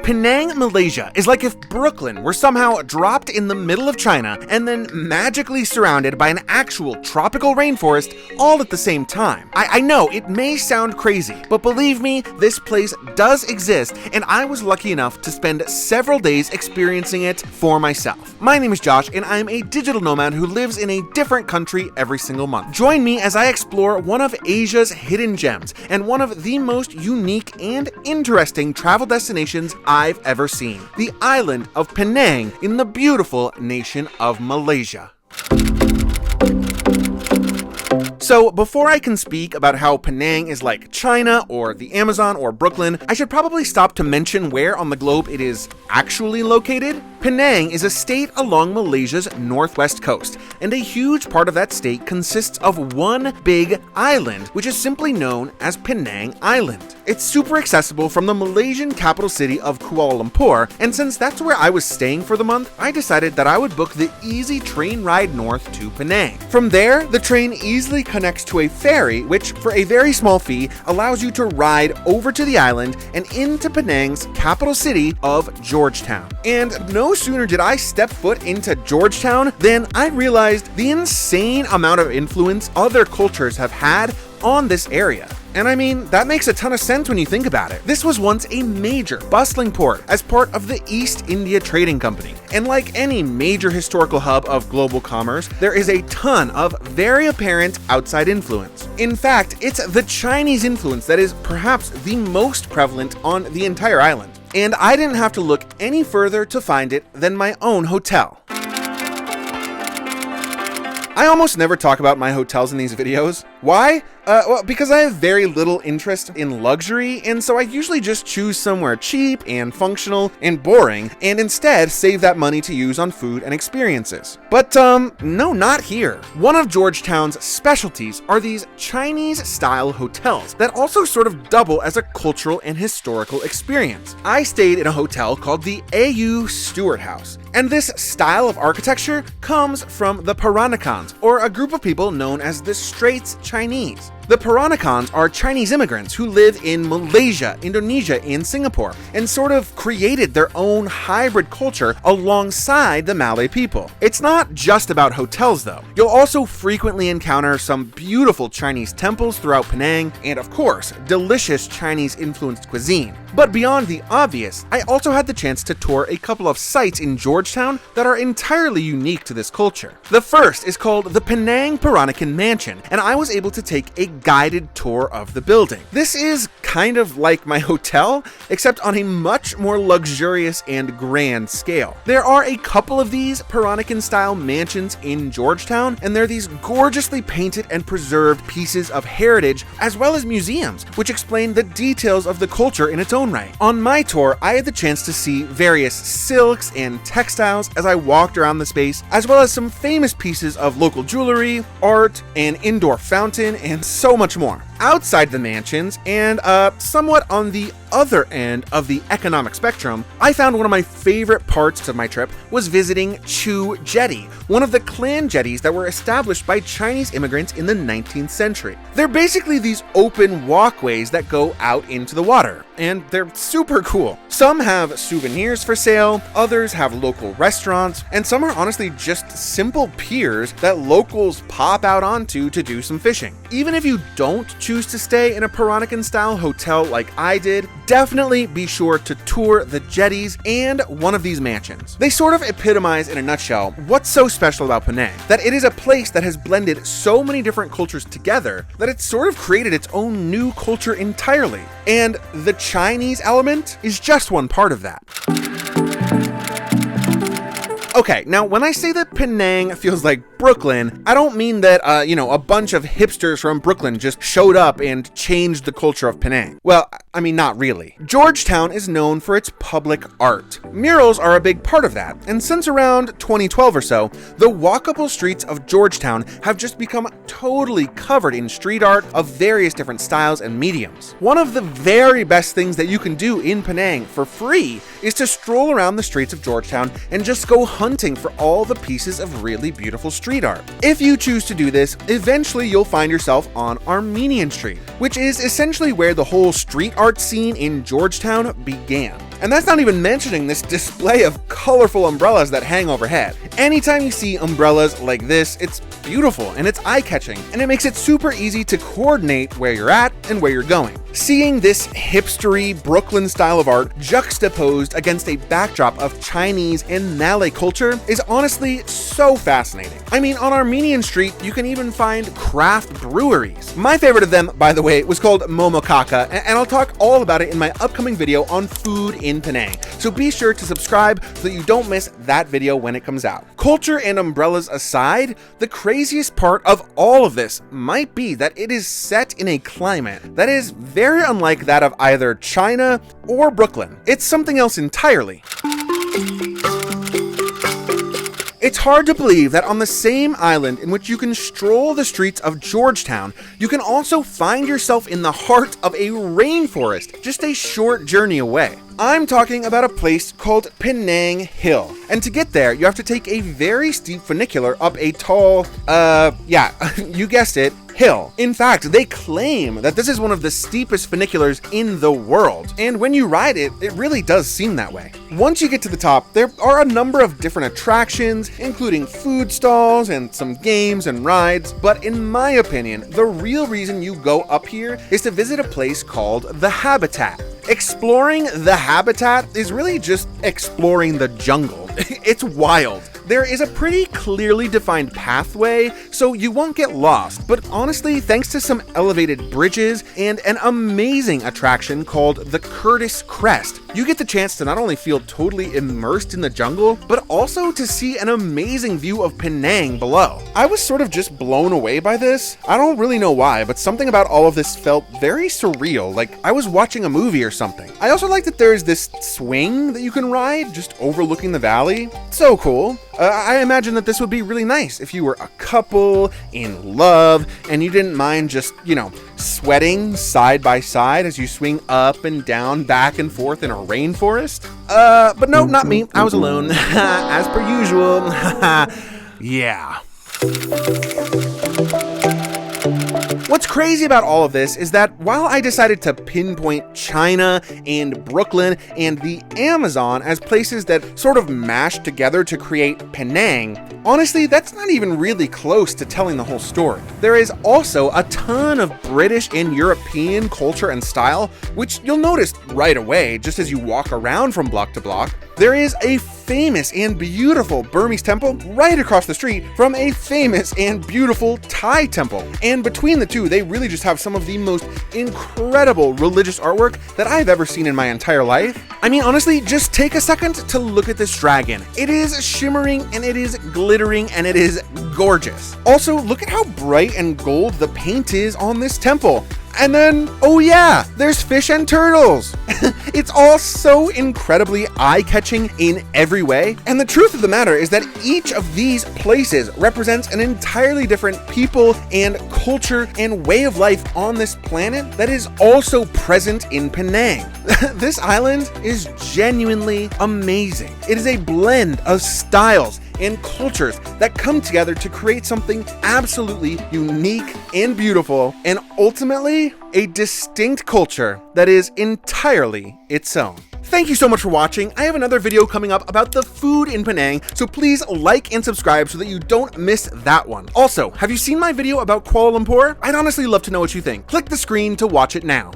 Penang, Malaysia is like if Brooklyn were somehow dropped in the middle of China and then magically surrounded by an actual tropical rainforest all at the same time. I know it may sound crazy, but believe me, this place does exist, and I was lucky enough to spend several days experiencing it for myself. My name is Josh, and I'm a digital nomad who lives in a different country every single month. Join me as I explore one of Asia's hidden gems and one of the most unique and interesting travel destinations I've ever seen, the island of Penang in the beautiful nation of Malaysia. So before I can speak about how Penang is like China or the Amazon or Brooklyn, I should probably stop to mention where on the globe it is actually located. Penang is a state along Malaysia's northwest coast, and a huge part of that state consists of one big island, which is simply known as Penang Island. It's super accessible from the Malaysian capital city of Kuala Lumpur, and since that's where I was staying for the month, I decided that I would book the easy train ride north to Penang. From there, the train easily connects to a ferry, which for a very small fee allows you to ride over to the island and into Penang's capital city of Georgetown. And no sooner did I step foot into Georgetown than I realized the insane amount of influence other cultures have had on this area. And I mean, that makes a ton of sense when you think about it. This was once a major, bustling port as part of the East India Trading Company. And like any major historical hub of global commerce, there is a ton of very apparent outside influence. In fact, it's the Chinese influence that is perhaps the most prevalent on the entire island. And I didn't have to look any further to find it than my own hotel. I almost never talk about my hotels in these videos. Why? Well, because I have very little interest in luxury, and so I usually just choose somewhere cheap and functional and boring, and instead save that money to use on food and experiences. But no, not here. One of Georgetown's specialties are these Chinese-style hotels that also sort of double as a cultural and historical experience. I stayed in a hotel called the AU Stewart House, and this style of architecture comes from the Peranakans, or a group of people known as the Straits Chinese. The Peranakans are Chinese immigrants who live in Malaysia, Indonesia, and Singapore, and sort of created their own hybrid culture alongside the Malay people. It's not just about hotels though. You'll also frequently encounter some beautiful Chinese temples throughout Penang, and of course, delicious Chinese-influenced cuisine. But beyond the obvious, I also had the chance to tour a couple of sites in Georgetown that are entirely unique to this culture. The first is called the Penang Peranakan Mansion, and I was able to take a guided tour of the building. This is kind of like my hotel, except on a much more luxurious and grand scale. There are a couple of these Peranakan-style mansions in Georgetown, and they're these gorgeously painted and preserved pieces of heritage, as well as museums, which explain the details of the culture in its own right. On my tour, I had the chance to see various silks and textiles as I walked around the space, as well as some famous pieces of local jewelry, art, an indoor fountain, and so much more. Outside the mansions, and somewhat on the other end of the economic spectrum, I found one of my favorite parts of my trip was visiting Chu Jetty, one of the clan jetties that were established by Chinese immigrants in the 19th century. They're basically these open walkways that go out into the water, and they're super cool. Some have souvenirs for sale, others have local restaurants, and some are honestly just simple piers that locals pop out onto to do some fishing. Even if you don't choose to stay in a Peranakan-style hotel like I did, definitely be sure to tour the jetties and one of these mansions. They sort of epitomize in a nutshell what's so special about Penang, that it is a place that has blended so many different cultures together that it's sort of created its own new culture entirely. And the Chinese element is just one part of that. Okay, now when I say that Penang feels like Brooklyn, I don't mean that, a bunch of hipsters from Brooklyn just showed up and changed the culture of Penang. Well, I mean, not really. Georgetown is known for its public art. Murals are a big part of that, and since around 2012 or so, the walkable streets of Georgetown have just become totally covered in street art of various different styles and mediums. One of the very best things that you can do in Penang for free is to stroll around the streets of Georgetown and just go hunting for all the pieces of really beautiful street art. If you choose to do this, eventually you'll find yourself on Armenian Street, which is essentially where the whole street art scene in Georgetown began. And that's not even mentioning this display of colorful umbrellas that hang overhead. Anytime you see umbrellas like this, it's beautiful and it's eye-catching, and it makes it super easy to coordinate where you're at and where you're going. Seeing this hipstery Brooklyn style of art juxtaposed against a backdrop of Chinese and Malay culture is honestly so fascinating. I mean, on Armenian Street, you can even find craft breweries. My favorite of them, by the way, was called Momokaka, and I'll talk all about it in my upcoming video on food in Penang. So be sure to subscribe so that you don't miss that video when it comes out. Culture and umbrellas aside, the craziest part of all of this might be that it is set in a climate that is very unlike that of either China or Brooklyn. It's something else entirely. It's hard to believe that on the same island in which you can stroll the streets of Georgetown, you can also find yourself in the heart of a rainforest just a short journey away. I'm talking about a place called Penang Hill. And to get there, you have to take a very steep funicular up a tall, you guessed it, hill. In fact, they claim that this is one of the steepest funiculars in the world. And when you ride it, it really does seem that way. Once you get to the top, there are a number of different attractions, including food stalls and some games and rides. But in my opinion, the real reason you go up here is to visit a place called The Habitat. Exploring the habitat is really just exploring the jungle. It's wild. There is a pretty clearly defined pathway, so you won't get lost, but honestly, thanks to some elevated bridges and an amazing attraction called the Curtis Crest, you get the chance to not only feel totally immersed in the jungle, but also to see an amazing view of Penang below. I was sort of just blown away by this. I don't really know why, but something about all of this felt very surreal, like I was watching a movie or something. I also like that there is this swing that you can ride just overlooking the valley. So cool. I imagine that this would be really nice if you were a couple in love and you didn't mind just, sweating side by side as you swing up and down, back and forth in a rainforest. But no, not me. I was alone, as per usual. Yeah. What's crazy about all of this is that while I decided to pinpoint China and Brooklyn and the Amazon as places that sort of mashed together to create Penang, honestly, that's not even really close to telling the whole story. There is also a ton of British and European culture and style, which you'll notice right away just as you walk around from block to block. There is a famous and beautiful Burmese temple right across the street from a famous and beautiful Thai temple. And between the two, they really just have some of the most incredible religious artwork that I've ever seen in my entire life. I mean, honestly, just take a second to look at this dragon. It is shimmering and it is glittering and it is gorgeous. Also, look at how bright and gold the paint is on this temple. And then, oh yeah, there's fish and turtles. It's all so incredibly eye-catching in every way. And the truth of the matter is that each of these places represents an entirely different people and culture and way of life on this planet that is also present in Penang. This island is genuinely amazing. It is a blend of styles and cultures that come together to create something absolutely unique and beautiful, and ultimately a distinct culture that is entirely its own. Thank you so much for watching. I have another video coming up about the food in Penang, so please like and subscribe so that you don't miss that one. Also, have you seen my video about Kuala Lumpur? I'd honestly love to know what you think. Click the screen to watch it now.